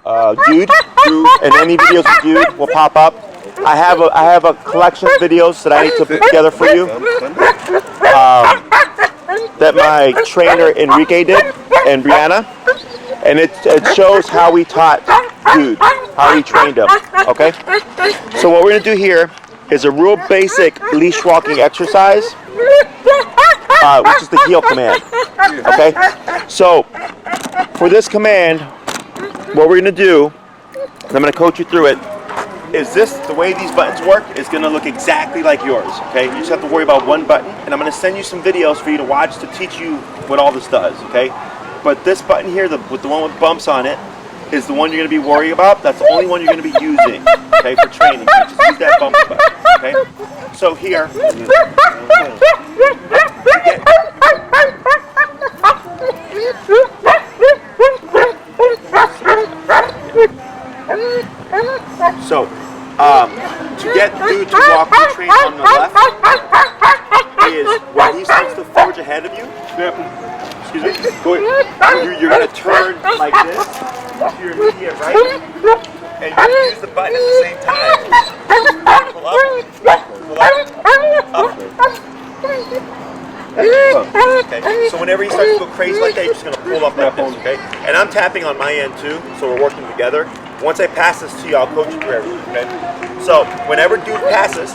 Dude, and any videos of Dude will pop up. I have a collection of videos that I need to put together for you that my trainer Enrique did and Brianna, and it shows how we taught Dude, how we trained him. Okay, so what we're gonna do here is a real basic leash walking exercise, which is the heel command. Okay, so for this command, what we're gonna do, and I'm gonna coach you through it, is the way these buttons work is gonna look exactly like yours, okay? You just have to worry about one button, and I'm gonna send you some videos for you to watch to teach you what all this does, okay? But this button here, with the one with bumps on it, is the one you're gonna be worrying about. That's the only one you're gonna be using, okay, for training. You just use that bump button, okay? So here, so, to get Dude to walk the train on the left is when he starts to forge ahead of you. Excuse me. You're going to turn like this to your immediate right, and you're going to use the button at the same time. Pull up. Okay. So whenever he starts to go crazy like that, you're just going to pull up like this. Okay. And I'm tapping on my end too, so we're working together. Once I pass this to you, I'll coach you through everything, okay? So, whenever Dude passes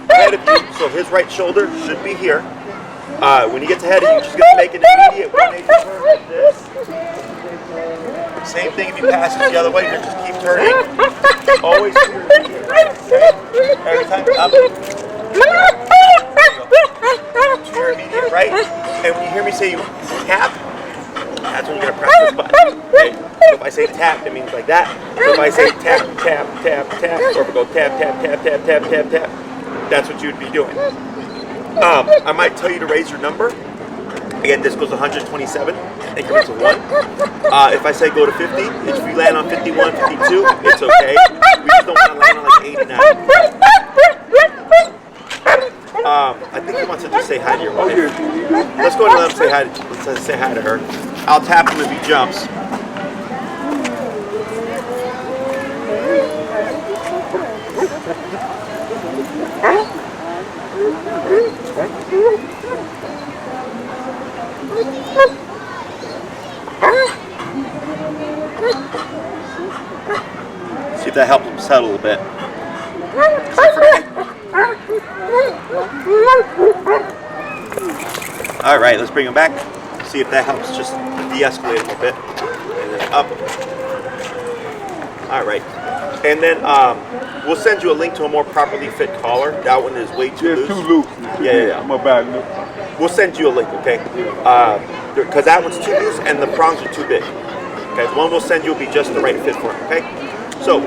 ahead of you, so his right shoulder should be here. When he gets ahead of you, you're just going to make an immediate 180 turn like this. Same thing if he passes the other way, you just keep turning. Always to your immediate right, okay? Every time up. To your immediate right. And when you hear me say tap, that's when you're going to press this button, okay? So if I say tap, it means like that. So if I say tap, tap, tap, tap, or if I go tap, tap, tap, tap, tap, tap, tap, that's what you'd be doing. I might tell you to raise your number. Again, this goes 127, increments of 1. If I say go to 50, if you land on 51, 52, it's okay. We just don't want to land on like 89. I think he wants to just say hi to your wife. Let's go and let him say hi. Let's say hi to her. I'll tap him if he jumps. See if that helps him settle a bit. All right, let's bring him back. See if that helps just de-escalate a little bit. And then up. All right. And then we'll send you a link to a more properly fit collar. That one is way too loose. It's too loose. Yeah. I'm a bad look. We'll send you a link, okay? Because that one's too loose and the prongs are too big. Okay, the one we'll send you will be just the right fit for it, okay? So,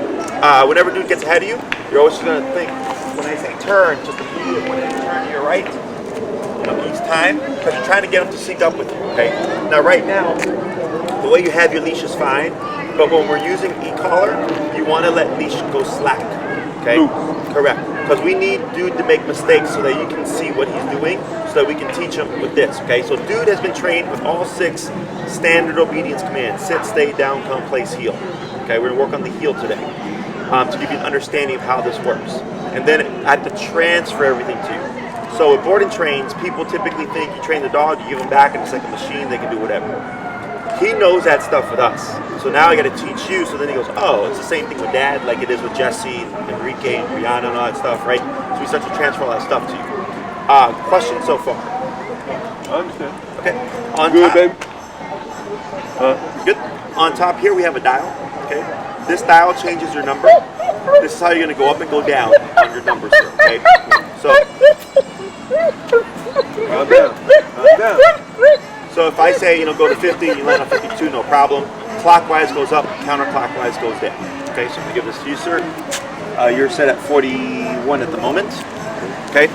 whenever Dude gets ahead of you, you're always going to think, when I say turn, just immediately when you turn to your right, each time, because you're trying to get them to sync up with you, okay? Now, right now, the way you have your leash is fine, but when we're using e-collar, you want to let leash go slack, okay? Correct. Because we need Dude to make mistakes so that you can see what he's doing, so that we can teach him with this, okay? So Dude has been trained with all 6 standard obedience commands: sit, stay, down, come, place, heel. Okay, we're gonna work on the heel today to give you an understanding of how this works. And then I have to transfer everything to you. So with board and trains, people typically think you train the dog, you give them back, and it's like a machine, they can do whatever. He knows that stuff with us. So now I got to teach you. So then he goes, oh, it's the same thing with Dad, like it is with Jesse, Enrique, and Brianna, and all that stuff, right? So we start to transfer all that stuff to you. Questions so far? I understand. Okay. On Good, top, baby. Good. On top here we have a dial. Okay. This dial changes your number. This is how you're going to go up and go down on your numbers here. Okay. So. Calm down. Calm down. So if I say, go to 50, you land on 52, no problem. Clockwise goes up, counterclockwise goes down. Okay, so I'm going to give this to you, sir. You're set at 41 at the moment. Okay.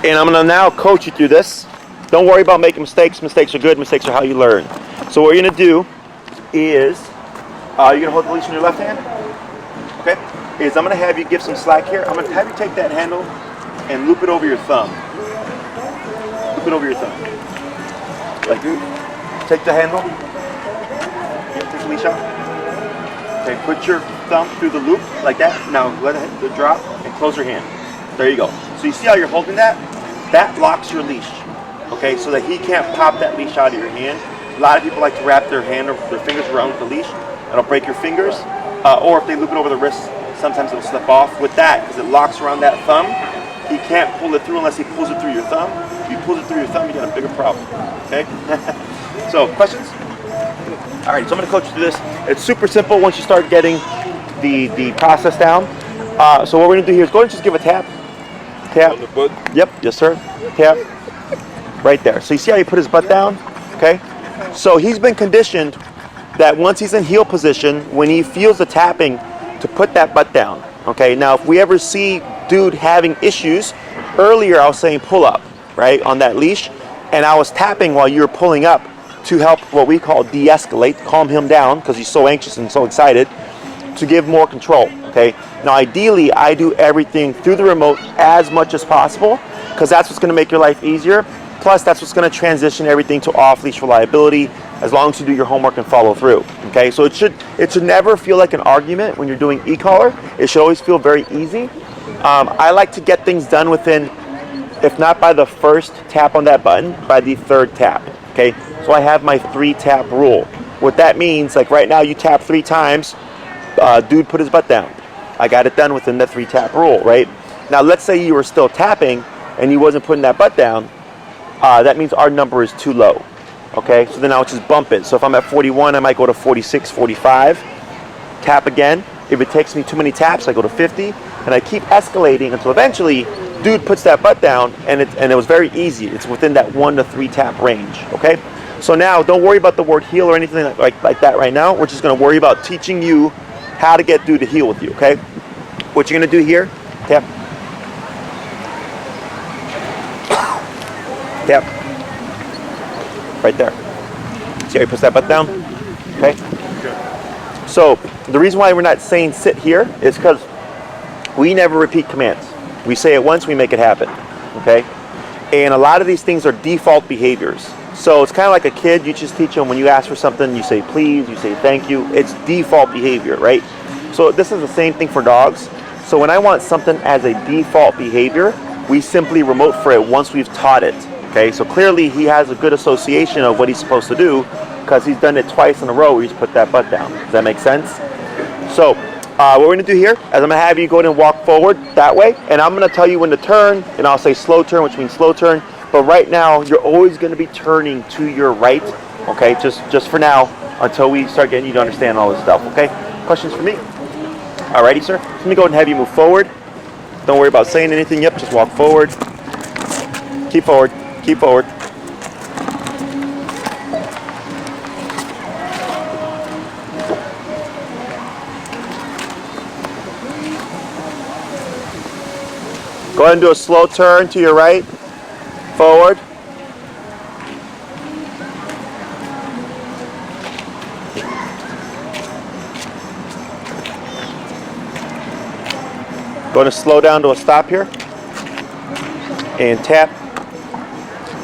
And I'm going to now coach you through this. Don't worry about making mistakes. Mistakes are good. Mistakes are how you learn. So what you're going to do is, you're going to hold the leash in your left hand. Okay. Is I'm going to have you give some slack here. I'm going to have you take that handle and loop it over your thumb. Loop it over your thumb. Like, take the handle. Take the leash out. Okay, put your thumb through the loop like that. Now let it drop and close your hand. There you go. So you see how you're holding that? That locks your leash. Okay, so that he can't pop that leash out of your hand. A lot of people like to wrap their hand or their fingers around the leash. It'll break your fingers. Or if they loop it over the wrist, sometimes it'll slip off. With that, because it locks around that thumb, he can't pull it through unless he pulls it through your thumb. If he pulls it through your thumb, you got a bigger problem. Okay? So, questions? All right, so I'm going to coach you through this. It's super simple once you start getting the process down. So what we're going to do here is go ahead and just give a tap. Tap. On the butt? Yep, yes sir. Tap. Right there. So you see how he put his butt down? Okay? So he's been conditioned that once he's in heel position, when he feels the tapping, to put that butt down. Okay? Now if we ever see dude having issues, earlier I was saying pull up, right, on that leash, and I was tapping while you were pulling up to help what we call de-escalate, calm him down because he's so anxious and so excited, to give more control. Okay? Now ideally I do everything through the remote as much as possible because that's what's going to make your life easier. Plus that's what's going to transition everything to off-leash reliability as long as you do your homework and follow through. Okay? So it should never feel like an argument when you're doing e-collar. It should always feel very easy. I like to get things done within, if not by the first tap on that button, by the third tap. Okay? So I have my 3-tap rule. What that means, like right now you tap 3 times, dude put his butt down. I got it done within the 3-tap rule, right? Now let's say you were still tapping and he wasn't putting that butt down, that means our number is too low. Okay, so then I'll just bump it. So if I'm at 41, I might go to 46, 45, tap again. If it takes me too many taps, I go to 50, and I keep escalating until eventually dude puts that butt down, and it was very easy. It's within that 1 to 3 tap range. Okay, so now don't worry about the word heel or anything like that right now. We're just going to worry about teaching you how to get dude to heel with you. Okay, what you're going to do here, tap, tap, right there. See how he puts that butt down? Okay. So the reason why we're not saying sit here is because we never repeat commands. We say it once, we make it happen. Okay? And a lot of these things are default behaviors. So it's kind of like a kid. You just teach them when you ask for something, you say please, you say thank you. It's default behavior, right? So this is the same thing for dogs. So when I want something as a default behavior, we simply remote for it once we've taught it. Okay, so clearly he has a good association of what he's supposed to do because he's done it twice in a row where he's put that butt down. Does that make sense? So what we're going to do here is I'm going to have you go ahead and walk forward that way, and I'm going to tell you when to turn, and I'll say slow turn, which means slow turn. But right now, you're always going to be turning to your right, okay, just for now until we start getting you to understand all this stuff, okay? Questions for me? Alrighty, sir. Let me go ahead and have you move forward. Don't worry about saying anything. Yep, just walk forward. Keep forward. Keep forward. Go ahead and do a slow turn to your right. Forward. Going to slow down to a stop here. And tap.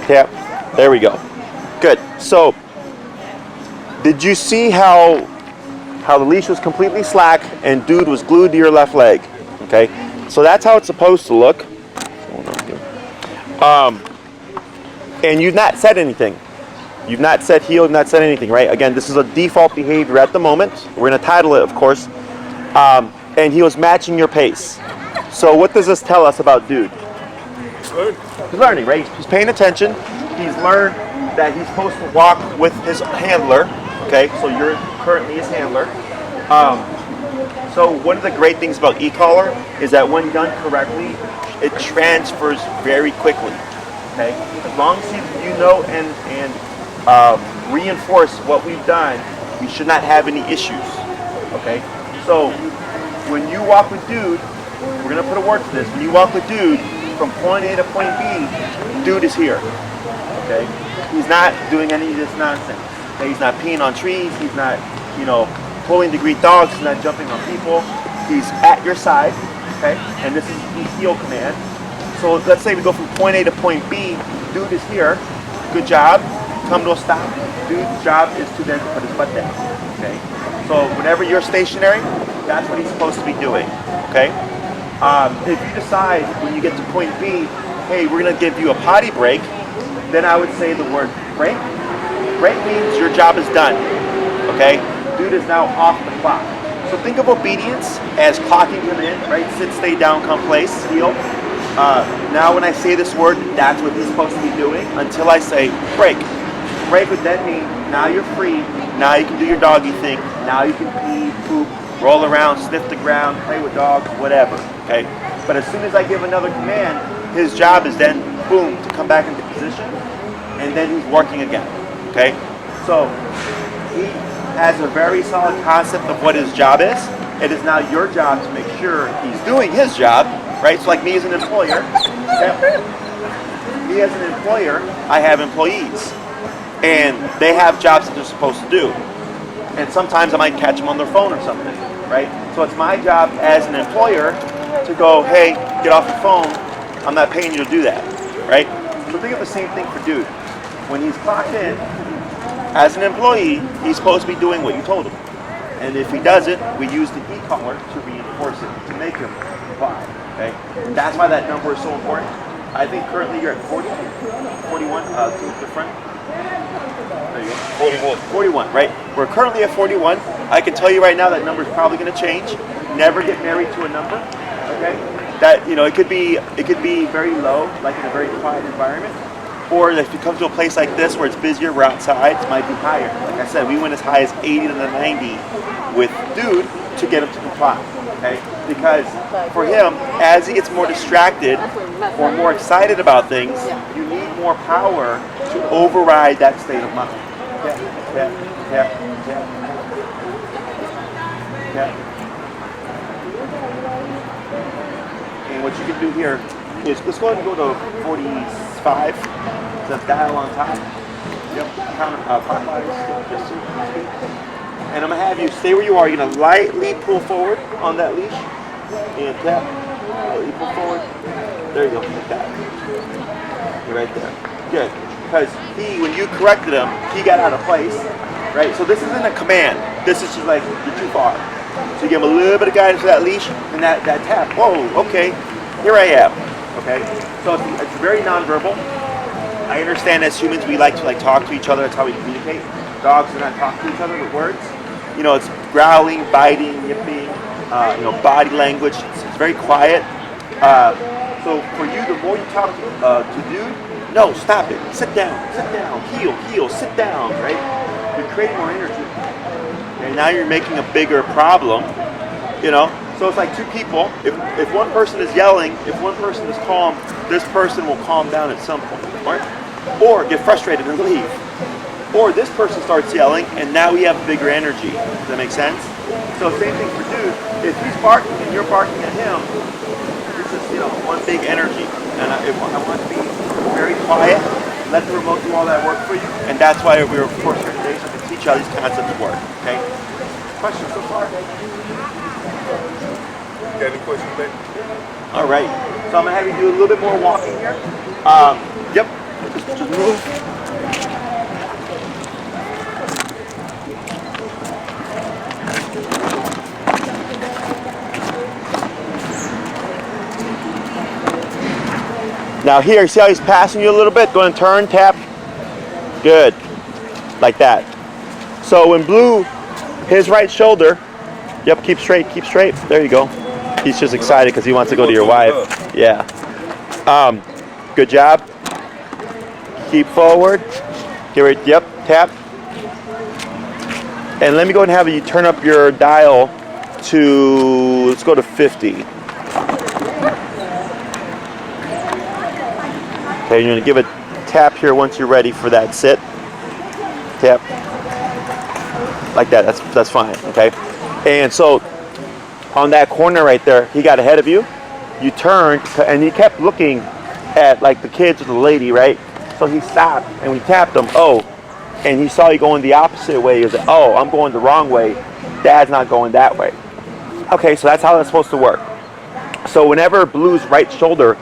Tap. There we go. Good. So, did you see how the leash was completely slack and dude was glued to your left leg? Okay. So that's how it's supposed to look. And you've not said anything. You've not said heel, you've not said anything, right? Again, this is a default behavior at the moment. We're going to title it, of course. And he was matching your pace. So what does this tell us about dude? He's learning, right? He's paying attention. He's learned that he's supposed to walk with his handler. Okay, so you're currently his handler. So one of the great things about e-collar is that when done correctly, it transfers very quickly. Okay, as long as you know and reinforce what we've done, we should not have any issues. Okay, so when you walk with dude, we're gonna put a word to this. When you walk with dude from point A to point B, dude is here. Okay, he's not doing any of this nonsense. Okay, he's not peeing on trees. He's not, pulling to greet dogs. He's not jumping on people. He's at your side. Okay, and this is the heel command. So let's say we go from point A to point B. Dude is here. Good job. Come to a stop. Dude's job is to then put his butt down. Okay. So whenever you're stationary, that's what he's supposed to be doing, okay? If you decide when you get to point B, hey, we're gonna give you a potty break, then I would say the word break. Break means your job is done, okay? Dude is now off the clock. So think of obedience as clocking him in, right? Sit, stay down, come place, heel. Now when I say this word, that's what he's supposed to be doing until I say break. Break would then mean now you're free, now you can do your doggy thing, now you can pee, poop, roll around, sniff the ground, play with dogs, whatever, okay? But as soon as I give another command, his job is then, boom, to come back into position, and then he's working again, okay? So he has a very solid concept of what his job is. It is now your job to make sure he's doing his job, right? So like me as an employer, okay? Me as an employer, I have employees, and they have jobs that they're supposed to do. And sometimes I might catch them on their phone or something, right? So it's my job as an employer to go, hey, get off the phone. I'm not paying you to do that, right? So think of the same thing for dude. When he's clocked in, as an employee, he's supposed to be doing what you told him. And if he doesn't, we use the e-collar to reinforce it, to make him comply, okay? And that's why that number is so important. I think currently you're at 40, 41 to the front. There you go. 41, right? We're currently at 41. I can tell you right now that number is probably going to change. Never get married to a number, okay? That, you know, it could be very low, like in a very quiet environment. Or if you come to a place like this where it's busier, we're outside, it might be higher. Like I said, we went as high as 80 to 90 with dude to get him to comply, okay? Because for him, as he gets more distracted or more excited about things, you need more power to override that state of mind. Tap, tap, tap, tap. Tap. And what you can do here is, let's go ahead and go to 45. The dial on top. Yep. Counter clockwise. Just speed. And I'm gonna have you stay where you are. You're gonna lightly pull forward on that leash and tap. Lightly pull forward. There you go. Like that. You're right there. Good. Because when you corrected him, he got out of place. Right. So this isn't a command. This is just like you're too far. So you give him a little bit of guidance with that leash and that tap. Whoa. Okay. Here I am. Okay. So it's very nonverbal. I understand as humans we like to talk to each other. That's how we communicate. Dogs do not talk to each other with words. You know, it's growling, biting, yipping. You know, body language. It's very quiet. So for you, the more you talk to dude, no, stop it. Sit down. Heel, sit down. Right? You're creating more energy. And now you're making a bigger problem. You know. So it's like two people. If one person is yelling, if one person is calm, this person will calm down at some point, right? Or get frustrated and leave. Or this person starts yelling, and now we have bigger energy. Does that make sense? So same thing for dude. If he's barking and you're barking at him, it's just, you know, one big energy. And I want to be very quiet. Let the remote do all that work for you. And that's why we were, of course, here today, so we can teach you how these concepts work. Okay? Questions so far? Got any questions, babe? All right. So I'm gonna have you do a little bit more walking here. Yep. Just move. Now here, see how he's passing you a little bit? Go ahead and turn, tap. Good. Like that. So when Blue, his right shoulder, yep, keep straight. There you go. He's just excited because he wants to go to your wife. Yeah. Good job. Keep forward. Get right. Yep. Tap. And let me go ahead and have you turn up your dial to, let's go to 50. Okay, you're going to give a tap here once you're ready for that sit. Tap. Like that. That's fine. Okay. And so on that corner right there, he got ahead of you. You turned, and he kept looking at like the kids or the lady, right? So he stopped, and we tapped him. Oh, and he saw you going the opposite way. He was like, oh, I'm going the wrong way. Dad's not going that way. Okay, so that's how that's supposed to work. So whenever Blue's right shoulder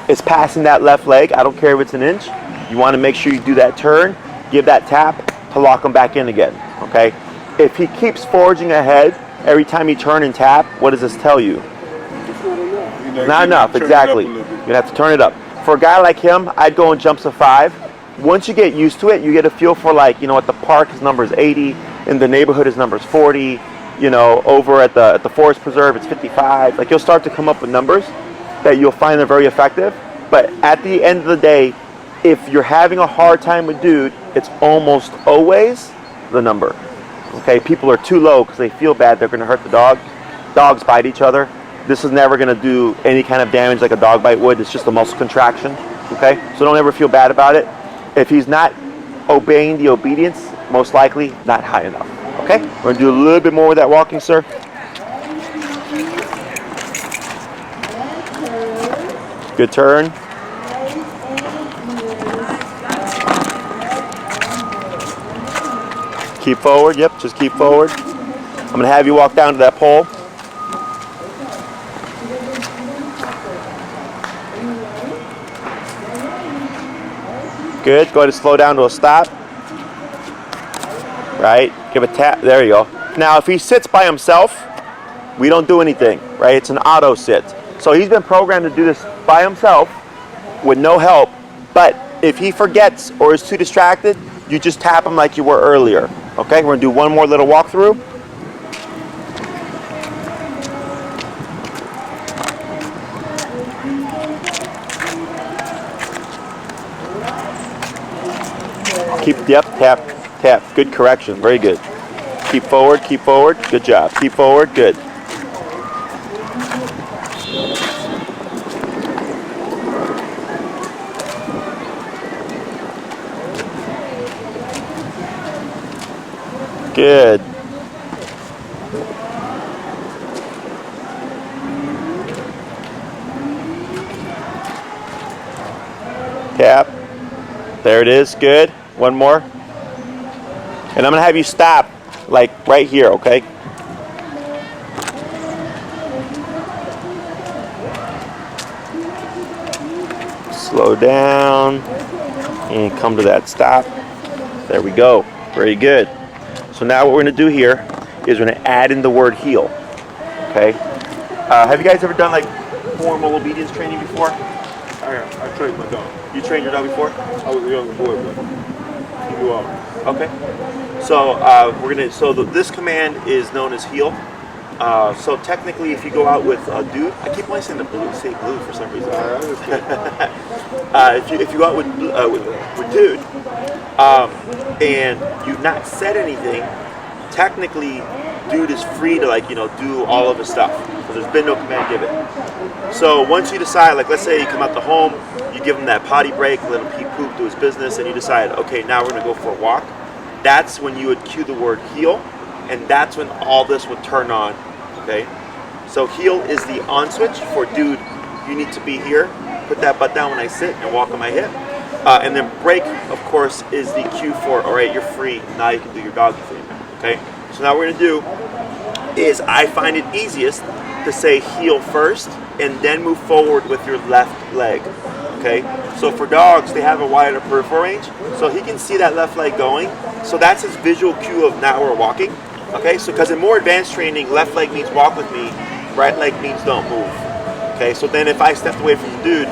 is passing that left leg, I don't care if it's an inch, you want to make sure you do that turn, give that tap to lock him back in again, okay? If he keeps forging ahead every time you turn and tap, what does this tell you? Not enough, exactly. You're gonna have to turn it up. For a guy like him, I'd go in jumps of 5. Once you get used to it, you get a feel for, like, you know, at the park his number is 80, in the neighborhood his number is 40, you know, over at the forest preserve it's 55. Like, you'll start to come up with numbers that you'll find are very effective. But at the end of the day, if you're having a hard time with dude, it's almost always the number. Okay, people are too low because they feel bad they're gonna hurt the dog. Dogs bite each other. This is never gonna do any kind of damage like a dog bite would. It's just a muscle contraction. Okay, so don't ever feel bad about it. If he's not obeying the obedience, most likely not high enough. Okay, we're gonna do a little bit more with that walking, sir. Good turn. Keep forward, yep, just keep forward. I'm gonna have you walk down to that pole. Good, go ahead and slow down to a stop. Right, give a tap, there you go. Now if he sits by himself, we don't do anything, right? It's an auto sit. So he's been programmed to do this by himself with no help, but if he forgets or is too distracted, you just tap him like you were earlier. Okay, we're gonna do one more little walkthrough. Keep, yep, tap, tap, good correction, very good. Keep forward, good job. Keep forward, good. Good. Tap. There it is, good. One more. And I'm gonna have you stop, like right here, okay? Slow down and come to that stop. There we go, very good. So now what we're going to do here is we're going to add in the word heel. Okay. Have you guys ever done like formal obedience training before? I trained my dog. You trained your dog before? I was a younger boy, but he knew all. Okay. So this command is known as heel. So technically, if you go out with a dude, I keep wanting to say the blue, say blue for some reason. I understand. If you go out with dude, and you've not said anything, technically, dude is free to, like, you know, do all of his stuff because there's been no command given. So once you decide, like, let's say you come out the home, you give him that potty break, let him pee poop, do his business, and you decide, okay, now we're gonna go for a walk. That's when you would cue the word heel, and that's when all this would turn on. Okay, so heel is the on switch for dude. You need to be here. Put that butt down when I sit and walk on my hip. And then break, of course, is the cue for, all right, you're free. Now you can do your doggy thing. Okay, so now what we're gonna do is I find it easiest to say heel first and then move forward with your left leg. Okay, so for dogs, they have a wider peripheral range, so he can see that left leg going. So that's his visual cue of now we're walking. Okay, so because in more advanced training, left leg means walk with me, right leg means don't move. Okay, so then if I stepped away from the dude,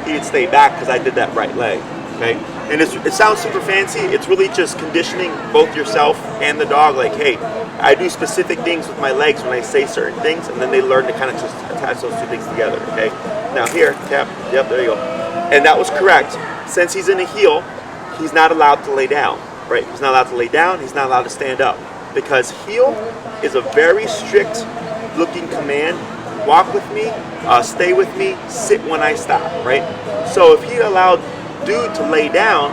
he'd stay back because I did that right leg. Okay, and it sounds super fancy. It's really just conditioning both yourself and the dog. Like, hey, I do specific things with my legs when I say certain things, and then they learn to kind of just attach those two things together. Okay, now here, tap, yep, there you go. And that was correct. Since he's in a heel, he's not allowed to lay down. Right, he's not allowed to lay down. He's not allowed to stand up. Because heel is a very strict looking command. Walk with me, stay with me, sit when I stop, right? So if he allowed dude to lay down,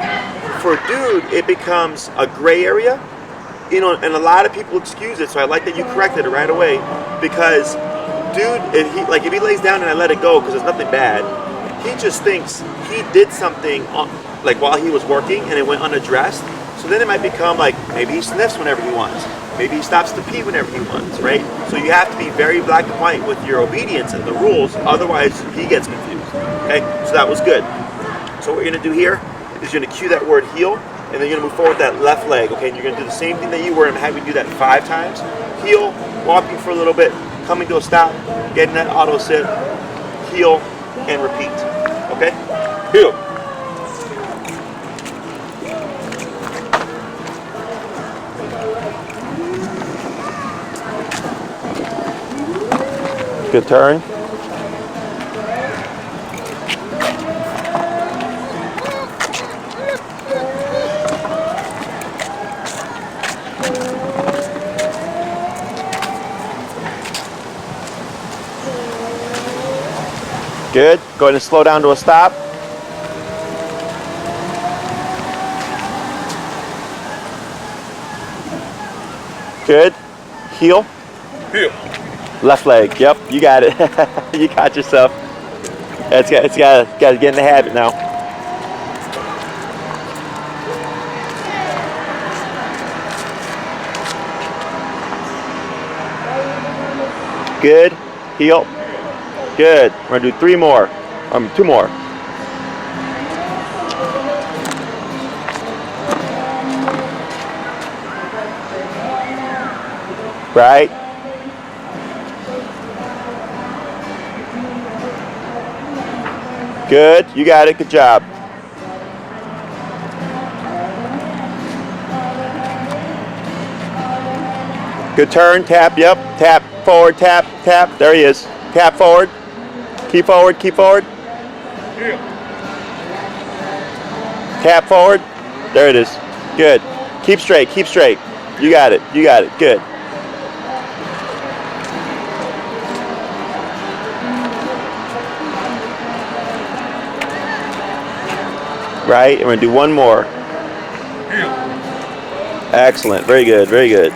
for dude it becomes a gray area, you know, and a lot of people excuse it, so I like that you corrected it right away, because dude, if he lays down and I let it go because there's nothing bad, he just thinks he did something like while he was working and it went unaddressed. So then it might become like, maybe he sniffs whenever he wants. Maybe he stops to pee whenever he wants, right? So you have to be very black and white with your obedience and the rules, otherwise he gets confused, okay? So that was good. So what we're gonna do here is you're gonna cue that word heel, and then you're gonna move forward with that left leg, okay? And you're gonna do the same thing that you were, and have you do that 5 times. Heel, walking for a little bit, coming to a stop, getting that auto sit, heel, and repeat, okay? Heel. Good turn. Good. Go ahead and slow down to a stop. Good. Heel. Heel. Left leg. Yep, you got it. You got yourself. It's got to get in the habit now. Good. Heel. Good. We're gonna do 3 more. 2 more. Right. Good. You got it. Good job. Good turn. Tap. Yep. Tap. Forward. Tap. Tap. There he is. Tap forward. Keep forward. Keep forward. Heel. Tap forward. There it is. Good. Keep straight. Keep straight. You got it. You got it. Good. Right. And we're going to do 1 more. Heel. Excellent. Very good. Very good.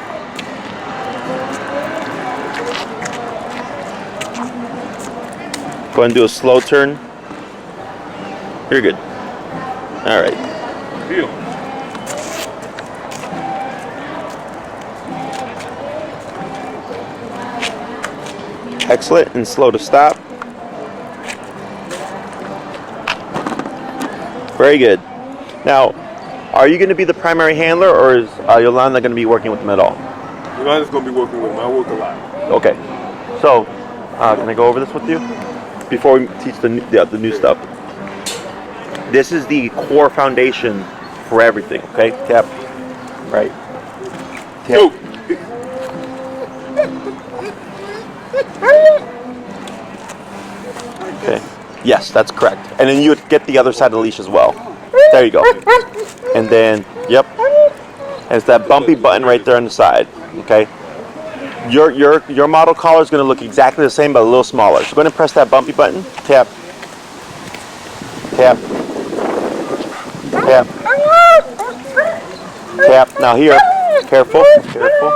Go ahead and do a slow turn. You're good. All right. Heel. Excellent. And slow to stop. Very good. Now, are you going to be the primary handler, or is Yolanda going to be working with them at all? Yolanda's going to be working with him. I work a lot. Okay. So, can I go over this with you before we teach the new stuff? This is the core foundation for everything. Okay. Tap. Right. Tap. Okay. Yes, that's correct. And then you would get the other side of the leash as well. There you go. And then, yep. And it's that bumpy button right there on the side. Okay. Your model collar is going to look exactly the same, but a little smaller. So go ahead and press that bumpy button. Tap. Tap. Tap. Tap. Now here. Careful. Careful.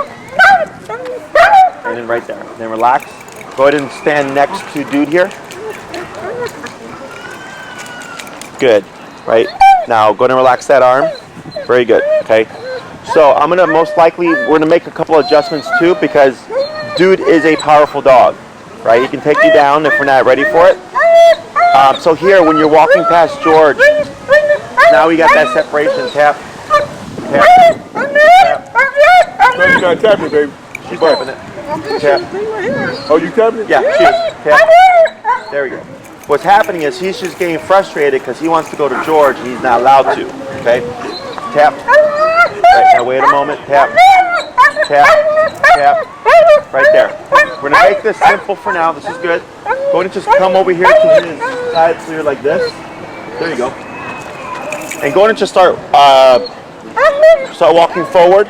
And then right there. Then relax. Go ahead and stand next to dude here. Good. Right. Now go ahead and relax that arm. Very good. Okay. So I'm gonna we're gonna make a couple adjustments too, because dude is a powerful dog. Right. He can take you down if we're not ready for it. So here, when you're walking past George, now we got that separation. Tap. Tap. Tap. No, you're not tapping, baby. She's tapping it. Tap. Oh, you tapping it? Yeah, she is. Tap. There we go. What's happening is he's just getting frustrated because he wants to go to George and he's not allowed to. Okay? Tap. Right, now wait a moment. Tap. Tap. Tap. Right there. We're going to make this simple for now. This is good. Go ahead and just come over here to his side so you're like this. There you go. And go ahead and just start walking forward.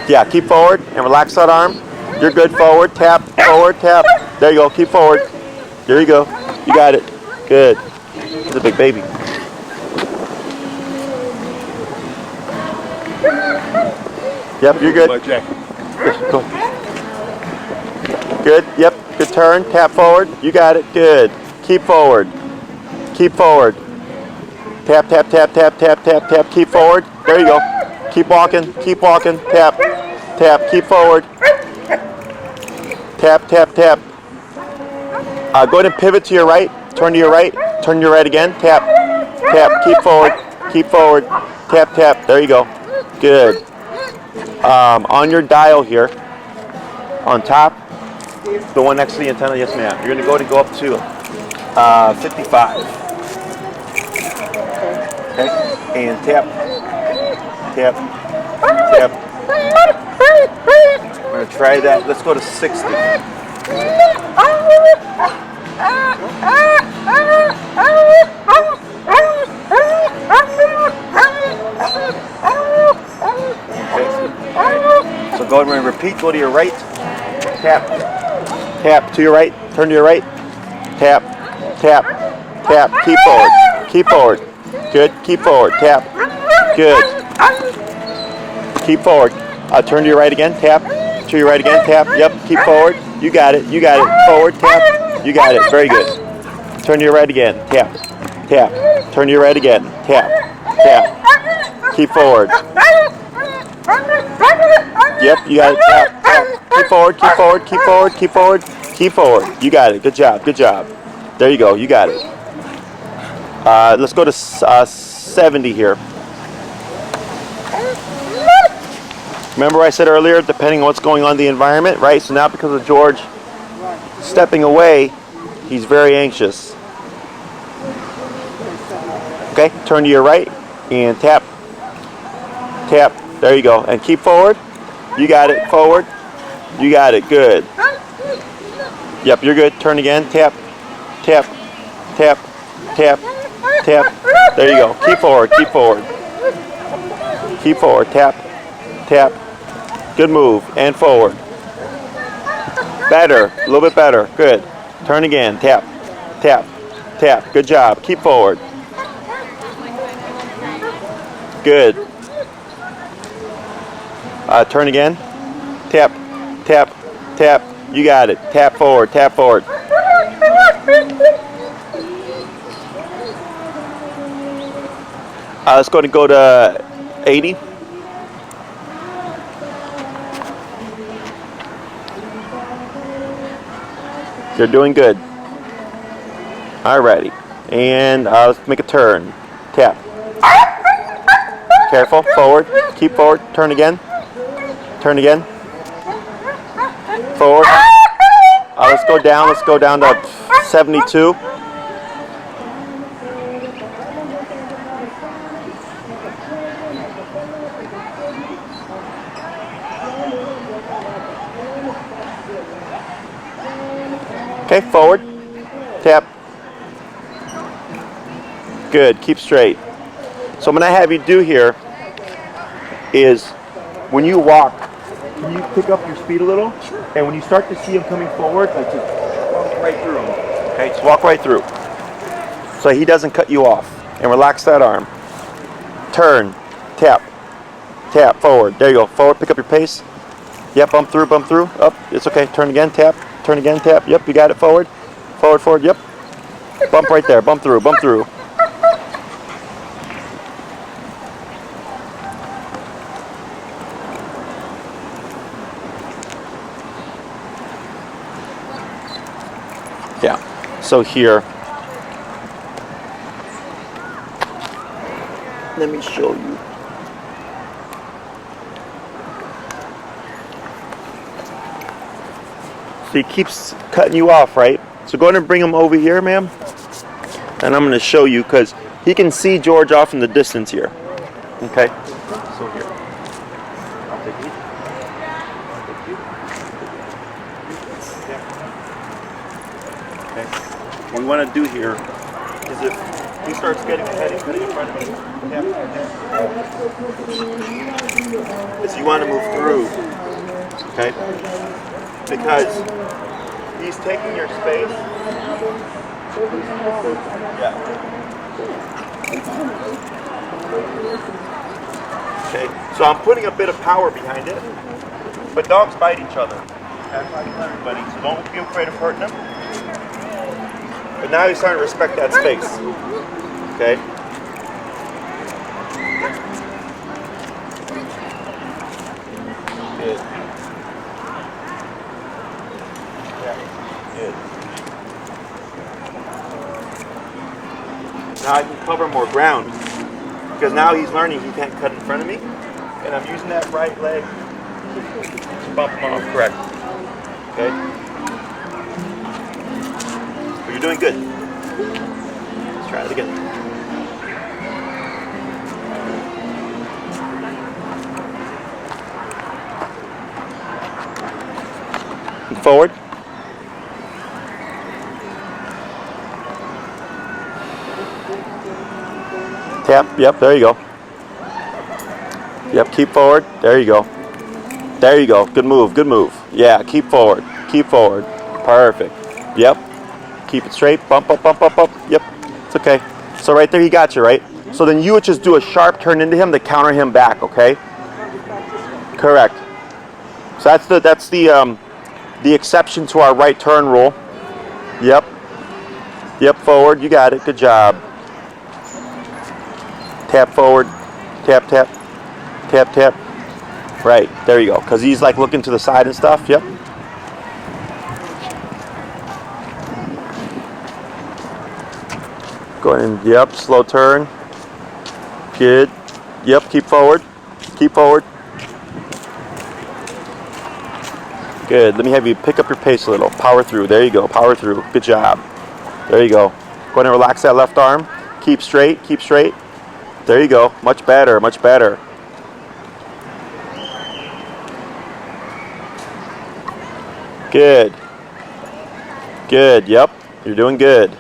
Yeah, keep forward and relax that arm. You're good. Forward, tap, forward, tap. There you go. Keep forward. There you go. You got it. Good. He's a big baby. Yep, you're good. Go. Good. Yep. Good turn. Tap forward. You got it. Good. Keep forward. Keep forward. Tap, tap, tap, tap, tap, tap, tap. Keep forward. There you go. Keep walking. Keep walking. Tap. Tap. Keep forward. Tap, tap, tap. Go ahead and pivot to your right. Turn to your right. Turn to your right again. Tap. Tap. Keep forward. Keep forward. Tap, tap. There you go. Good. On your dial here, on top, the one next to the antenna, yes ma'am. You're going to go up to 55. Okay? And tap, tap, tap. We're going to try that. Let's go to 60. So go ahead and repeat. Go to your right. Tap. Tap to your right. Turn to your right. Tap. Tap. Tap. Keep forward. Keep forward. Good. Keep forward. Tap. Good. Keep forward. Turn to your right again. Tap. To your right again. Tap. Yep. Keep forward. You got it. You got it. Forward. Tap. You got it. Very good. Turn to your right again. Tap. Tap. Turn to your right again. Tap. Tap. Keep forward. Yep, you got it. Tap, tap. Keep forward, keep forward, keep forward, keep forward, keep forward. You got it. Good job, good job. There you go. You got it. Let's go to 70 here. Remember I said earlier, depending on what's going on in the environment, right? So now because of George stepping away, he's very anxious. Okay, turn to your right and tap. Tap. There you go. And keep forward. You got it. Forward. You got it. Good. Yep, you're good. Turn again. Tap. Tap. Tap. Tap. Tap. There you go. Keep forward. Keep forward. Keep forward. Tap. Tap. Good move. And forward. Better. A little bit better. Good. Turn again. Tap. Tap. Tap. Good job. Keep forward. Good. Turn again. Tap, tap, tap. You got it. Tap forward, tap forward. Let's go to 80. You're doing good. Alrighty. And let's make a turn. Tap. Careful. Forward. Keep forward. Turn again. Turn again. Forward. Let's go down. Let's go down to 72. Okay, forward. Tap. Good. Keep straight. So what I'm going to have you do here is when you walk, can you pick up your speed a little? And when you start to see him coming forward, like just walk right through him. Okay, just walk right through. So he doesn't cut you off. And relax that arm. Turn. Tap. Tap. Forward. There you go. Forward. Pick up your pace. Yep, bump through, bump through. Up. It's okay. Turn again. Tap. Turn again. Tap. Yep, you got it. Forward. Forward, forward. Yep. Bump right there. Bump through. Bump through. Yeah, so here, let me show you. So he keeps cutting you off, right? So go ahead and bring him over here, ma'am. And I'm going to show you because he can see George off in the distance here. Okay? So here. I'll take you. What we want to do here is if he starts getting ahead and cutting in front of me, is you want to move through, okay? Because he's taking your space. Yeah. Okay, so I'm putting a bit of power behind it, but dogs bite each other. That's why I tell everybody, so don't be afraid of hurting them. But now he's starting to respect that space. Okay? Good. Yeah. Good. Now I can cover more ground. because now he's learning he can't cut in front of me, and I'm using that right leg to bump him off correct. Okay? But you're doing good. Let's try it again. Forward. Tap, yep, there you go. Yep, keep forward. There you go. There you go. Good move, good move. Yeah, keep forward. Keep forward. Perfect. Yep. Keep it straight. Bump up, bump up, up. Yep. It's okay. So right there, he got you, right? So then you would just do a sharp turn into him to counter him back, okay? Correct. So that's the exception to our right turn rule. Yep. Yep, forward. You got it. Good job. Tap forward. Tap, tap. Tap, tap. Right. There you go. Because he's like looking to the side and stuff. Yep. Go ahead and, yep, slow turn. Good. Yep, keep forward. Keep forward. Good. Let me have you pick up your pace a little. Power through. There you go. Power through. Good job. There you go. Go ahead and relax that left arm. Keep straight. Keep straight. There you go. Much better. Much better. Good. Good. Yep. You're doing good.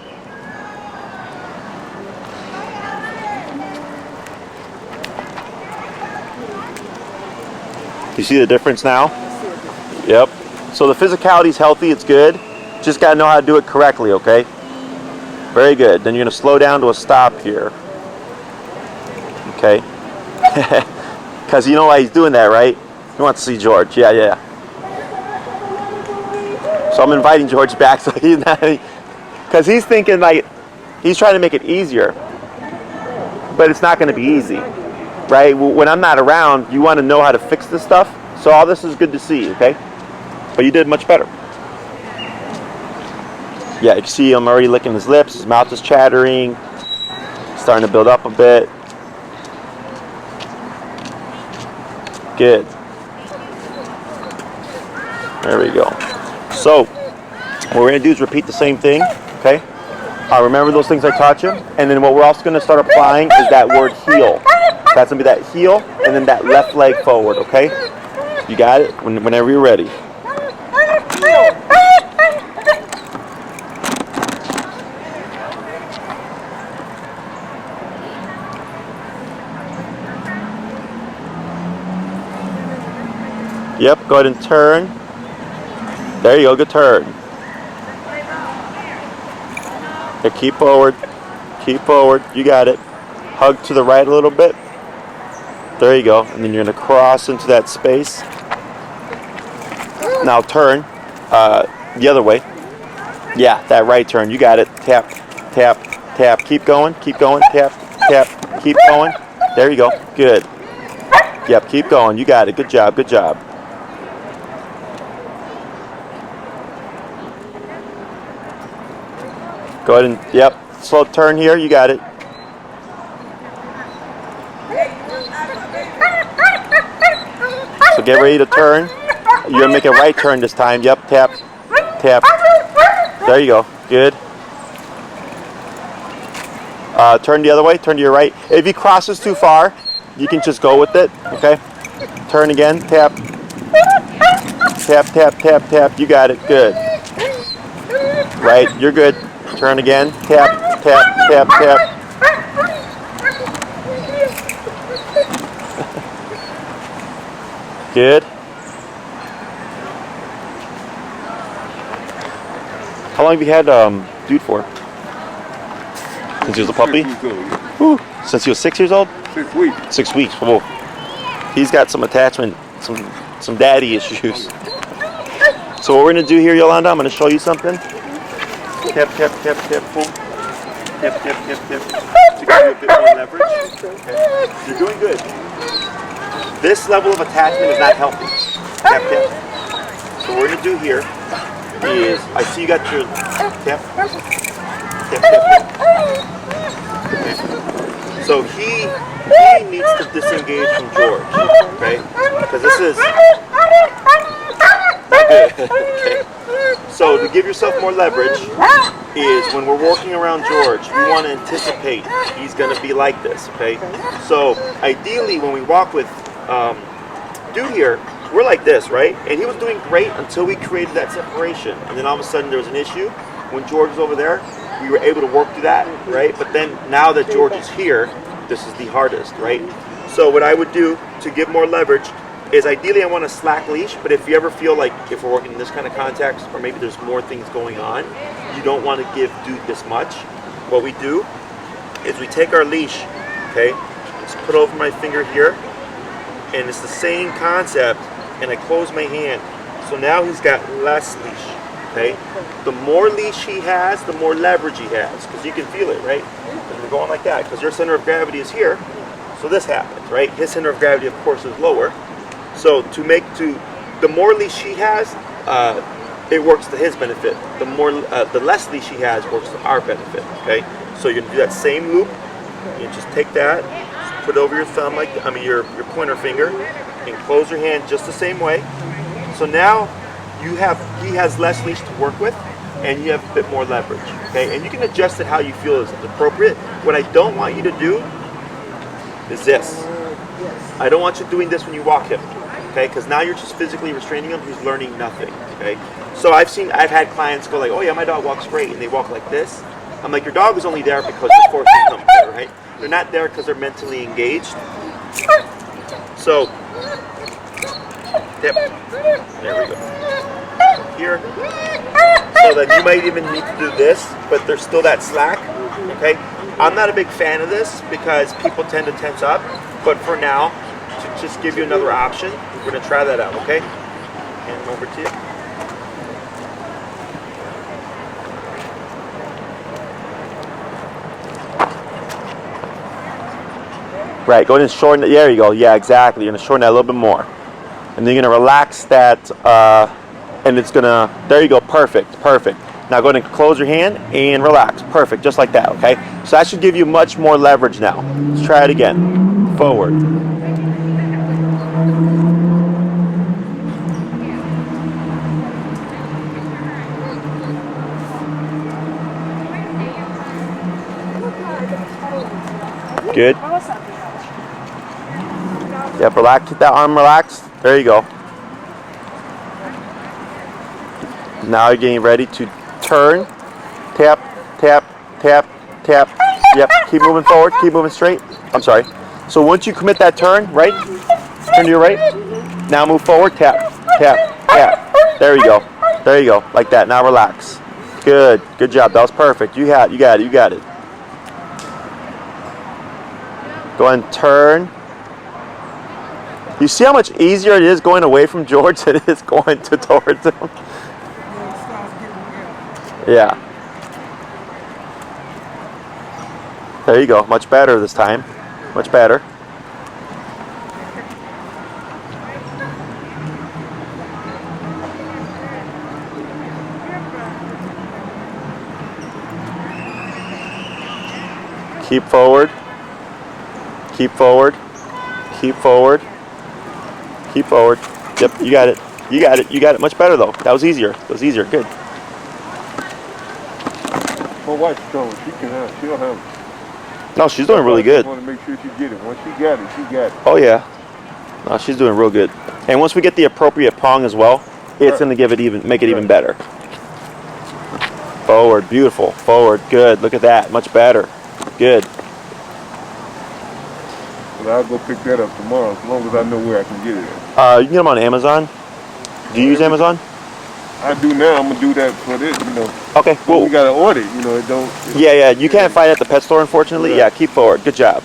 You see the difference now? Yep. So the physicality is healthy, it's good. Just gotta know how to do it correctly, okay? Very good. Then you're gonna slow down to a stop here. Okay. Because you know why he's doing that, right? He wants to see George. Yeah, yeah. So I'm inviting George back so he's not, because he's thinking like, he's trying to make it easier. But it's not gonna be easy. Right? When I'm not around, you want to know how to fix this stuff. So all this is good to see, okay? But you did much better. Yeah, you can see him already licking his lips. His mouth is chattering. Starting to build up a bit. Good. There we go. So what we're going to do is repeat the same thing, okay? Remember those things I taught you? And then what we're also going to start applying is that word heel. That's going to be that heel and then that left leg forward, okay? You got it? Whenever you're ready. Yep, go ahead and turn. There you go, good turn. Okay, keep forward. Keep forward. You got it. Hug to the right a little bit. There you go. And then you're going to cross into that space. Now turn the other way. Yeah, that right turn. You got it. Tap, tap, tap. Keep going. Keep going. Tap, tap. Keep going. There you go. Good. Yep, keep going. You got it. Good job. Good job. Go ahead and, yep, slow turn here. You got it. So get ready to turn. You're going to make a right turn this time. Yep, tap, tap. There you go. Good. Turn the other way. Turn to your right. If he crosses too far, you can just go with it. Okay? Turn again. Tap. Tap, tap, tap, tap. You got it. Good. Right. You're good. Turn again. Tap, tap, tap, tap. Good. How long have you had Dude for? Since he was a puppy? Whew. Since he was 6 years old? 6 weeks. 6 weeks. Whoa. He's got some attachment, some daddy issues. So what we're gonna do here, Yolanda, I'm gonna show you something. Tap, tap, tap, tap, pull. Tap, tap, tap, tap. To give you a bit more leverage. Okay. You're doing good. This level of attachment is not healthy. Tap, tap. So what we're gonna do here is, I see you got your tap, tap, tap, tap. Okay. So he needs to disengage from George, okay? Because this is not good. Okay. So to give yourself more leverage is when we're working around George, we want to anticipate he's going to be like this, okay? So ideally, when we walk with Dude here, we're like this, right? And he was doing great until we created that separation, and then all of a sudden there was an issue. When George was over there, we were able to work through that, right? But then now that George is here, this is the hardest, right? So what I would do to give more leverage is ideally I want a slack leash, but if you ever feel like if we're working in this kind of context, or maybe there's more things going on, you don't want to give Dude this much. What we do is we take our leash, okay, just put over my finger here, and it's the same concept, and I close my hand. So now he's got less leash, okay? The more leash he has, the more leverage he has, because you can feel it, right? And we're going like that, because your center of gravity is here, so this happens, right? His center of gravity, of course, is lower. So the more leash he has, it works to his benefit. The less leash he has works to our benefit, okay? So you're gonna do that same loop. You just take that, just put it over your thumb, your pointer finger, and close your hand just the same way. So now he has less leash to work with, and you have a bit more leverage, okay? And you can adjust it how you feel is appropriate. What I don't want you to do is this. I don't want you doing this when you walk him, okay? Because now you're just physically restraining him. He's learning nothing, okay? So I've had clients go like, oh yeah, my dog walks great, and they walk like this. I'm like, your dog is only there because you're forcing them there, right? They're not there because they're mentally engaged. So, yep, there we go. Here, so then you might even need to do this, but there's still that slack, okay? I'm not a big fan of this because people tend to tense up, but for now, to just give you another option, we're gonna try that out, okay? Hand them over to you. Right, go ahead and shorten it. There you go. Yeah, exactly. You're going to shorten that a little bit more. And then you're going to relax that, and it's going to, there you go. Perfect, perfect. Now go ahead and close your hand and relax. Perfect, just like that, okay? So that should give you much more leverage now. Let's try it again. Forward. Good. Yep, relax, keep that arm relaxed. There you go. Now you're getting ready to turn. Tap, tap, tap, tap. Yep, keep moving forward, keep moving straight. I'm sorry. So once you commit that turn, right? Turn to your right. Now move forward, tap, tap, tap. There you go. There you go. Like that. Now relax. Good. Good job. That was perfect. You got it. You got it. Go ahead and turn. You see how much easier it is going away from George than it is going towards him? Yeah. There you go. Much better this time. Much better. Keep forward. Keep forward. Keep forward. Keep forward. Yep, you got it. You got it. You got it. Much better though. That was easier. That was easier. Good. My wife's strong. She'll have it. No, she's doing really good. I want to make sure she get it. Once she got it, she got it. Oh yeah. No, she's doing real good. And once we get the appropriate pong as well, it's going to make it even better. Forward. Beautiful. Forward. Good. Look at that. Much better. Good. I'll go pick that up tomorrow as long as I know where I can get it at. You can get them on Amazon. Do you use Amazon? I do now. I'm gonna do that for this, Okay, cool. We gotta order it, it don't. Yeah. You can't find it at the pet store, unfortunately. Yeah, keep forward. Good job.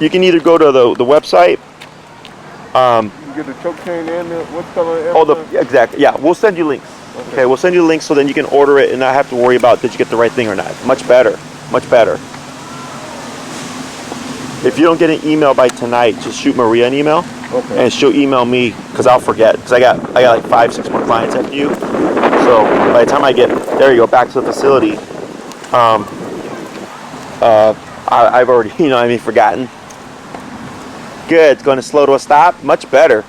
You can either go to the website. You can get the choke chain and what's color? Exactly. Yeah, we'll send you links. Okay, we'll send you links so then you can order it and not have to worry about did you get the right thing or not. Much better. Much better. If you don't get an email by tonight, just shoot Maria an email, and she'll email me because I'll forget. Because I got like 5-6 more clients after you. So by the time I get there, you go back to the facility. I've already, forgotten. Good. It's going to slow to a stop. Much better.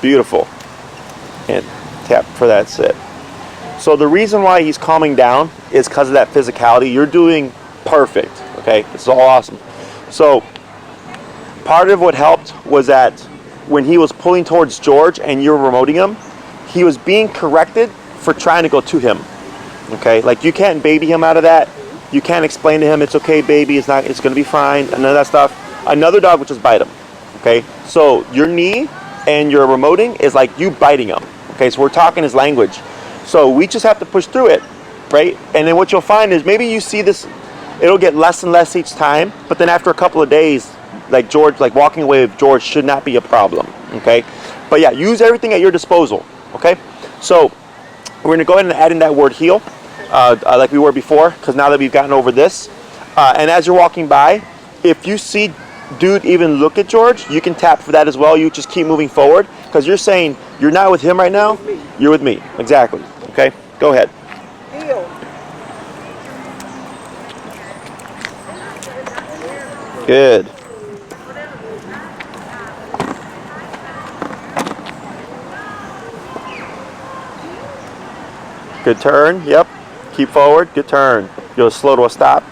Beautiful. And tap for that sit. So the reason why he's calming down is because of that physicality. You're doing perfect. Okay, this is all awesome. So part of what helped was that when he was pulling towards George and you were remoting him, he was being corrected for trying to go to him. Okay, like you can't baby him out of that. You can't explain to him it's okay, baby. It's going to be fine. None of that stuff. Another dog would just bite him. Okay, so your knee and your remoting is like you biting him. Okay, so we're talking his language. So we just have to push through it, right? And then what you'll find is maybe you see this, it'll get less and less each time, but then after a couple of days, like George, like walking away with George should not be a problem, okay? But yeah, use everything at your disposal, okay? So we're gonna go ahead and add in that word heel, like we were before, because now that we've gotten over this, and as you're walking by, if you see dude even look at George, you can tap for that as well. You just keep moving forward, because you're saying you're not with him right now, you're with me, exactly, okay? Go ahead. Heel. Good. Good turn, yep. Keep forward, good turn. You'll slow to a stop.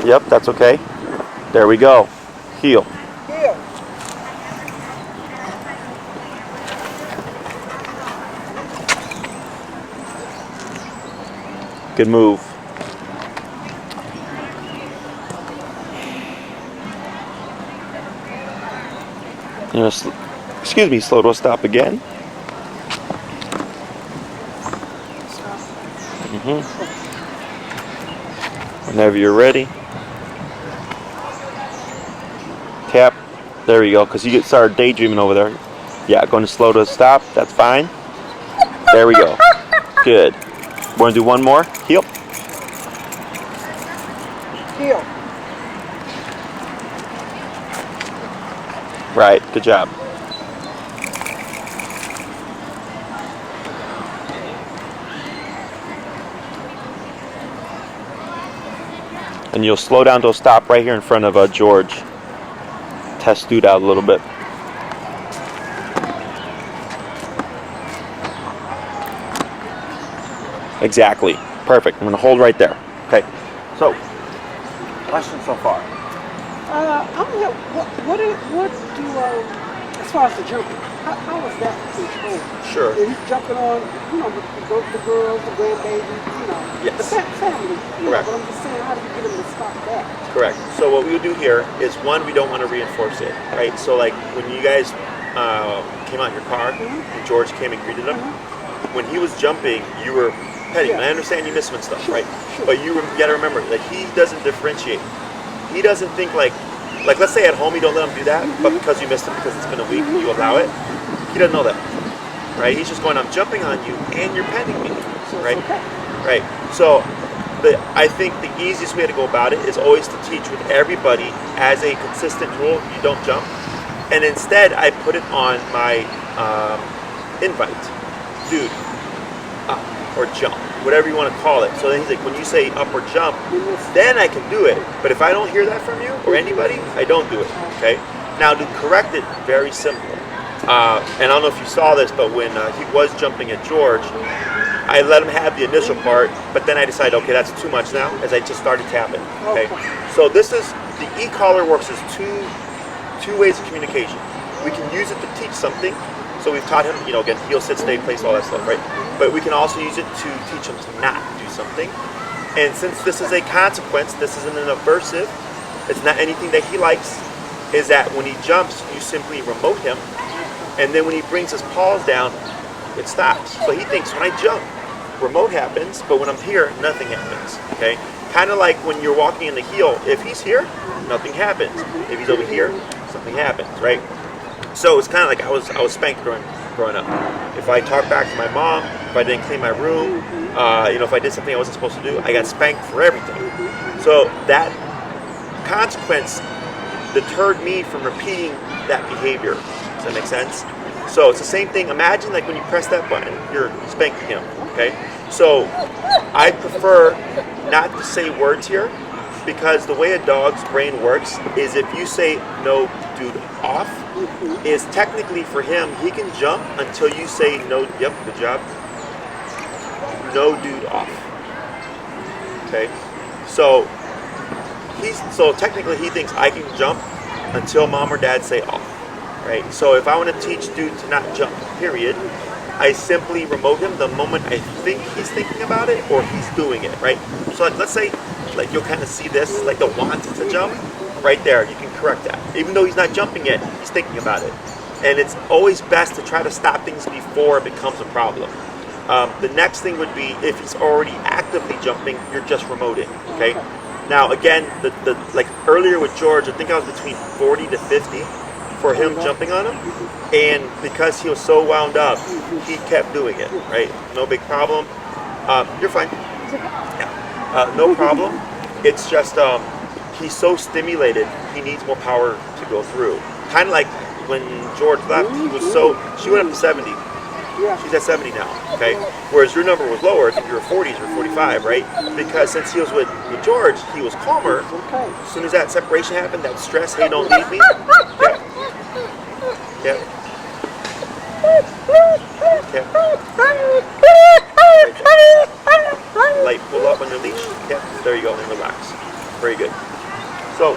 Yep, that's okay. There we go. Heel. Heel. Good move. Excuse me, slow to a stop again. Whenever you're ready. Tap. There we go, because you get started daydreaming over there. Yeah, going to slow to a stop. That's fine. There we go. Good. We're going to do one more. Heel. Heel. Right. Good job. And you'll slow down to a stop right here in front of George. Test dude out a little bit. Exactly. Perfect. I'm going to hold right there. Okay. So, questions so far? As far as the jumping, how is that controlled? Sure. And he's jumping on, the girls, the grandbaby, Yes. the family. Correct. But I'm just saying, how do you get them to stop that? Correct. So what we would do here is, one, we don't want to reinforce it, right? So like when you guys came out in your car and George came and greeted him, when he was jumping, you were petting. Yeah. And I understand you miss him and stuff, right? Sure. But you got to remember, like, he doesn't differentiate. He doesn't think like let's say at home you don't let him do that, but because you missed him because it's been a week, you allow it. He doesn't know that, right? He's just going, I'm jumping on you and you're petting me, right? Right. So I think the easiest way to go about it is always to teach with everybody as a consistent rule, you don't jump. And instead, I put it on my invite, dude, up or jump, whatever you want to call it. So then he's like, when you say up or jump, then I can do it. But if I don't hear that from you or anybody, I don't do it, okay? Now to correct it, very simple. And I don't know if you saw this, but when he was jumping at George, I let him have the initial part, but then I decided, okay, that's too much now, as I just started tapping, okay? So this is, the e-collar works as two ways of communication. We can use it to teach something. So we've taught him, again, heel, sit, stay, place, all that stuff, right? But we can also use it to teach him to not do something. And since this is a consequence, this isn't an aversive, it's not anything that he likes, is that when he jumps, you simply remote him, and then when he brings his paws down, it stops. So he thinks when I jump, remote happens, but when I'm here, nothing happens, okay? Kind of like when you're walking in the heel, if he's here, nothing happens. If he's over here, something happens, right? So it's kind of like I was spanked growing up. If I talked back to my mom, if I didn't clean my room, if I did something I wasn't supposed to do, I got spanked for everything. So that consequence deterred me from repeating that behavior. Does that make sense? So it's the same thing. Imagine like when you press that button, you're spanking him, okay? So I prefer not to say words here because the way a dog's brain works is if you say no dude off, is technically for him, he can jump until you say no, yep, good job, no dude off, okay? So technically he thinks I can jump until mom or dad say off, right? So if I want to teach dude to not jump, period, I simply remote him the moment I think he's thinking about it or he's doing it, right? So like, let's say, like you'll kind of see this, like the want to jump, right there, you can correct that. Even though he's not jumping yet, he's thinking about it. And it's always best to try to stop things before it becomes a problem. The next thing would be if he's already actively jumping, you're just remoting, okay? Now again, like earlier with George, I think I was between 40 to 50 for him jumping on him, and because he was so wound up, he kept doing it, right? No big problem. You're fine. Yeah. No problem. It's just he's so stimulated, he needs more power to go through. Kind of like when George left, he was so, she went up to 70. She's at 70 now, okay? Whereas your number was lower, I think you were 40s or 45, right? Because since he was with George, he was calmer. As soon as that separation happened, that stress, hey, don't leave me. Yeah. Yeah. Light pull up on your leash. Yeah, there you go, and relax. Very good. So,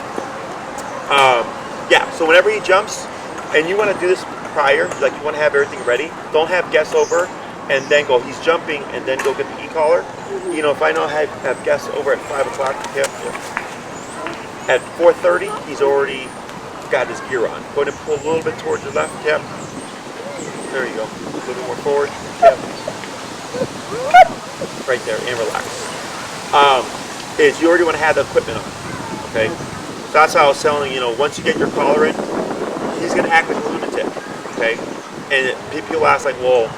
yeah, so whenever he jumps, and you want to do this prior, like you want to have everything ready, don't have guests over and then go, he's jumping, and then go get the e-collar. You know, if I know I have guests over at 5 o'clock, at 4:30, he's already got his gear on. Go ahead and pull a little bit towards the left, there you go. A little bit more forward, right there, and relax. Is you already want to have the equipment on, okay? So that's how I was telling you, once you get your collar in, he's going to act like a lunatic, okay? And people ask, like, well,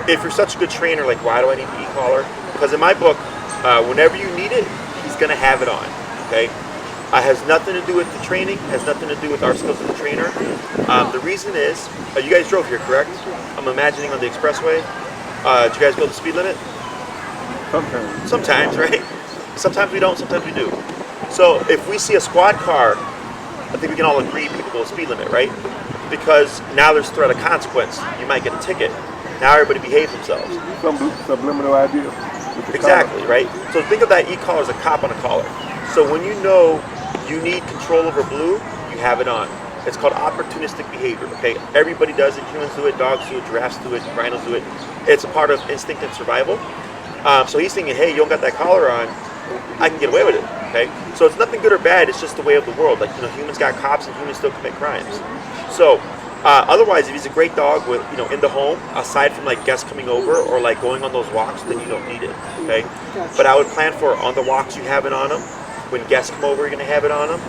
if you're such a good trainer, like, why do I need the e-collar? Because in my book, whenever you need it, he's going to have it on, okay? It has nothing to do with the training, has nothing to do with our skills as a trainer. The reason is, you guys drove here, correct? I'm imagining on the expressway. Did you guys go the speed limit? Sometimes. Sometimes, right? Sometimes we don't, sometimes we do. So if we see a squad car, I think we can all agree people go speed limit, right? Because now there's threat of consequence. You might get a ticket. Now everybody behaves themselves. Some subliminal idea. Exactly, right? So think of that e-collar as a cop on a collar. So when you know you need control over blue, you have it on. It's called opportunistic behavior, okay? Everybody does it. Humans do it, dogs do it, giraffes do it, rhinos do it. It's a part of instinct and survival. So he's thinking, hey, you don't got that collar on, I can get away with it, okay? So it's nothing good or bad, it's just the way of the world. Like, humans got cops and humans still commit crimes. So otherwise, if he's a great dog with, in the home, aside from like guests coming over or like going on those walks, then you don't need it, okay? But I would plan for on the walks you have it on him. When guests come over, you're gonna have it on him.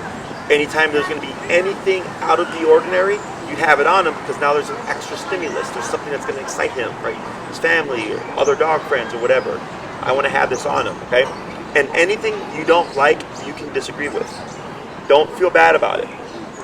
Anytime there's gonna be anything out of the ordinary, you have it on him because now there's an extra stimulus. There's something that's gonna excite him, right? His family or other dog friends or whatever. I wanna have this on him, okay? And anything you don't like, you can disagree with. Don't feel bad about it,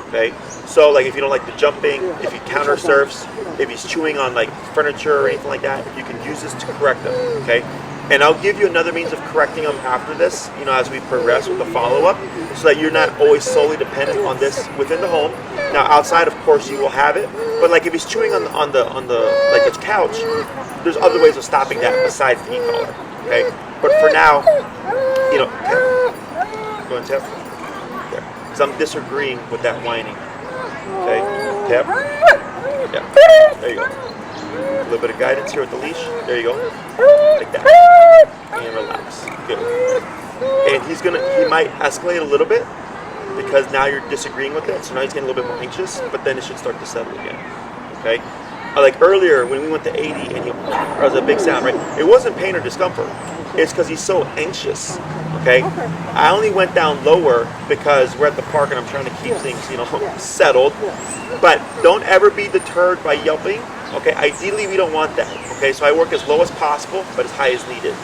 okay? So like if you don't like the jumping, if he counter surfs, if he's chewing on like furniture or anything like that, you can use this to correct him, okay? And I'll give you another means of correcting them after this, as we progress with the follow-up, so that you're not always solely dependent on this within the home. Now, outside, of course, you will have it, but like if he's chewing on the like his couch, there's other ways of stopping that besides the e-collar, okay? But for now, tap. Go and tap. There. Because I'm disagreeing with that whining. Okay, tap. Yeah. There you go. A little bit of guidance here with the leash. There you go. Like that. And relax. Good. And he might escalate a little bit because now you're disagreeing with it. So now he's getting a little bit more anxious, but then it should start to settle again. Okay? Like earlier when we went to 80 and there was a big sound, right? It wasn't pain or discomfort. It's because he's so anxious. Okay? I only went down lower because we're at the park and I'm trying to keep things, settled. But don't ever be deterred by yelping. Okay, ideally we don't want that. Okay, so I work as low as possible, but as high as needed.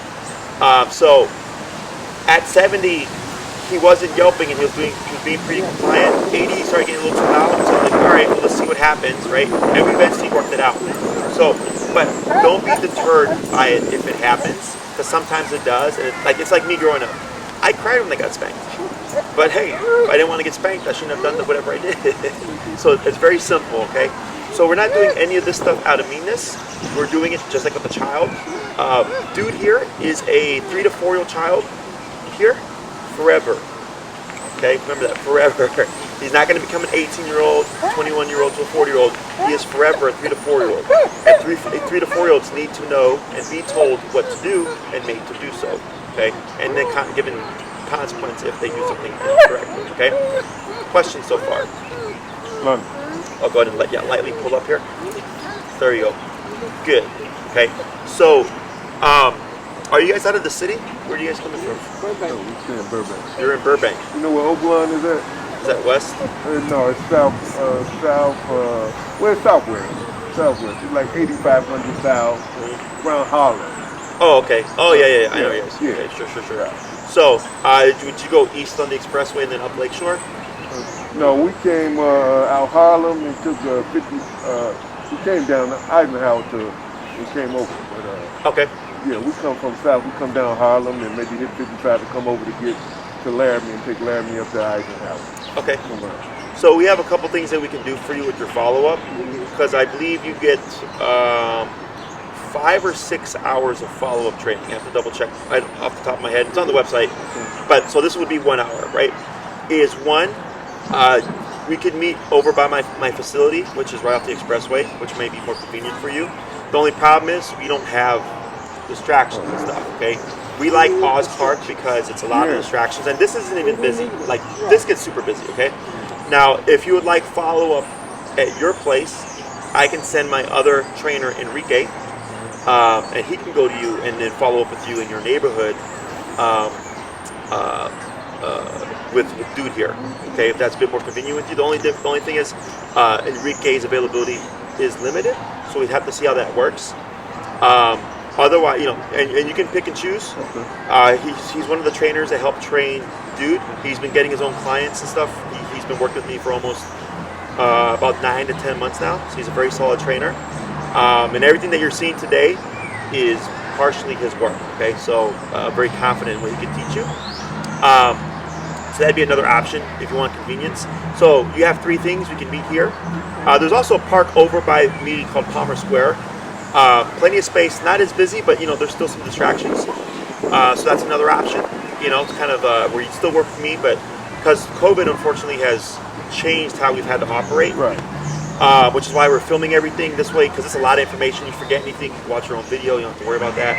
So at 70, he wasn't yelping and he was being pretty compliant. 80, he started getting a little too loud. So all right, well, let's see what happens, right? And we eventually worked it out. So, but don't be deterred by it if it happens, because sometimes it does. And it's like me growing up. I cried when I got spanked. But hey, if I didn't want to get spanked, I shouldn't have done whatever I did. So it's very simple, okay? So we're not doing any of this stuff out of meanness. We're doing it just like with a child. Dude here is a 3 to 4 year old child here forever. Okay, remember that, forever. He's not going to become an 18-year-old, 21-year-old to a 40-year-old. He is forever a 3 to 4 year old. And 3 to 4 year olds need to know and be told what to do and made to do so. Okay, and then given consequence if they do something incorrectly. Okay. Questions so far? None. I'll go ahead and lightly pull up here. There you go. Good. Okay. So, are you guys out of the city? Where are you guys coming from? Burbank. No, we stay in Burbank. You're in Burbank. You know where Oakland is at? Is that west? No, it's southwest. Southwest. It's like 8,500 south, around Harlem. Oh, okay. Oh, yeah. I know you guys. Yeah. Okay, sure. So, would you go east on the expressway and then up Lakeshore? No, we came out Harlem and took 50. We came down Eisenhower we came over. But, Okay. yeah, we come from south. We come down Harlem and maybe hit 55 to come over to get to Laramie and take Laramie up to Eisenhower. Okay. So we have a couple things that we can do for you with your follow-up, because I believe you get 5 or 6 hours of follow-up training. I have to double check off the top of my head. It's on the website. But so this would be 1 hour, right? We could meet over by my facility, which is right off the expressway, which may be more convenient for you. The only problem is we don't have distractions and stuff, okay? We like Oz Park because it's a lot of distractions, and this isn't even busy. Like, this gets super busy, okay? Now, if you would like follow-up at your place, I can send my other trainer, Enrique, and he can go to you and then follow up with you in your neighborhood with dude here, okay? If that's a bit more convenient with you. The only thing is Enrique's availability is limited, so we'd have to see how that works. Otherwise, and you can pick and choose. He's one of the trainers that help train dude. He's been getting his own clients and stuff. He's been working with me for almost about 9 to 10 months now, so he's a very solid trainer. And everything that you're seeing today is partially his work, okay? So very confident in what he can teach you. So that'd be another option if you want convenience. So you have 3 things. We can meet here. There's also a park over by me called Palmer Square. Plenty of space, not as busy, but there's still some distractions. So that's another option. It's kind of where you still work with me, but because COVID unfortunately has changed how we've had to operate. Right. Which is why we're filming everything this way, because it's a lot of information. You forget anything, you can watch your own video. You don't have to worry about that.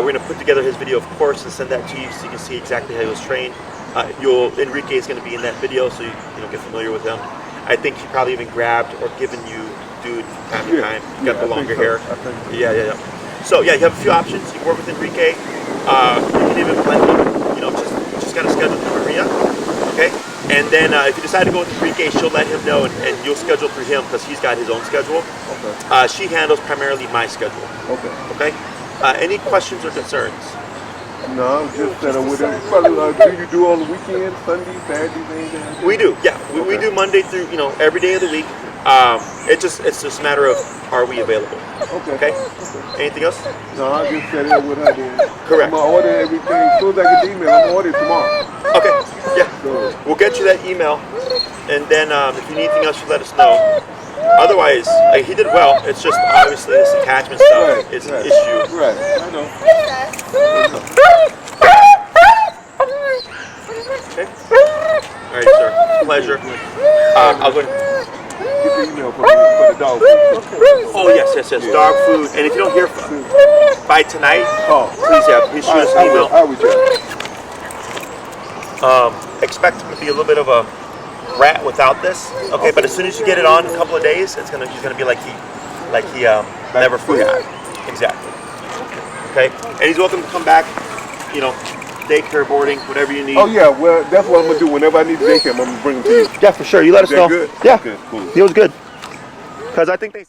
We're going to put together his video, of course, and send that to you so you can see exactly how he was trained. Enrique is going to be in that video, so you get familiar with him. I think he probably even grabbed or given you dude from time to time. You got the longer hair. Yeah. So yeah, you have a few options. You can work with Enrique. You can even blend them. Just got to schedule through Maria. Okay. And then if you decide to go with Enrique, she'll let him know, and you'll schedule through him because he's got his own schedule. Okay. She handles primarily my schedule. Okay. Any questions or concerns? No, just that do you do on the weekends, Sunday, Saturday, anything? We do, yeah. We do Monday through every day of the week. It's just a matter of, are we available? Okay. Anything else? No, I just set it with her then. Correct. I'm gonna order everything. As soon as I get the email, I'm gonna order it tomorrow. Okay. Yeah. So, we'll get you that email, and then if you need anything else, you let us know. Otherwise, he did well. It's just obviously this attachment stuff is an issue. Right. I know. Okay. All right, sir. Pleasure. I'll go. Get the email for the dog food. Oh yes. Dog food. And if you don't hear by tonight, please shoot us an email. I will check. Expect him to be a little bit of a rat without this, okay? But as soon as you get it on, a couple of days, he's gonna be like he never forgot. Exactly. Okay, and he's welcome to come back. Daycare, boarding, whatever you need. Oh yeah, well that's what I'm gonna do. Whenever I need daycare, I'm gonna bring him to you. Yeah, for sure. You let us know. Good? Yeah, Okay, cool. He was good. Because I think they.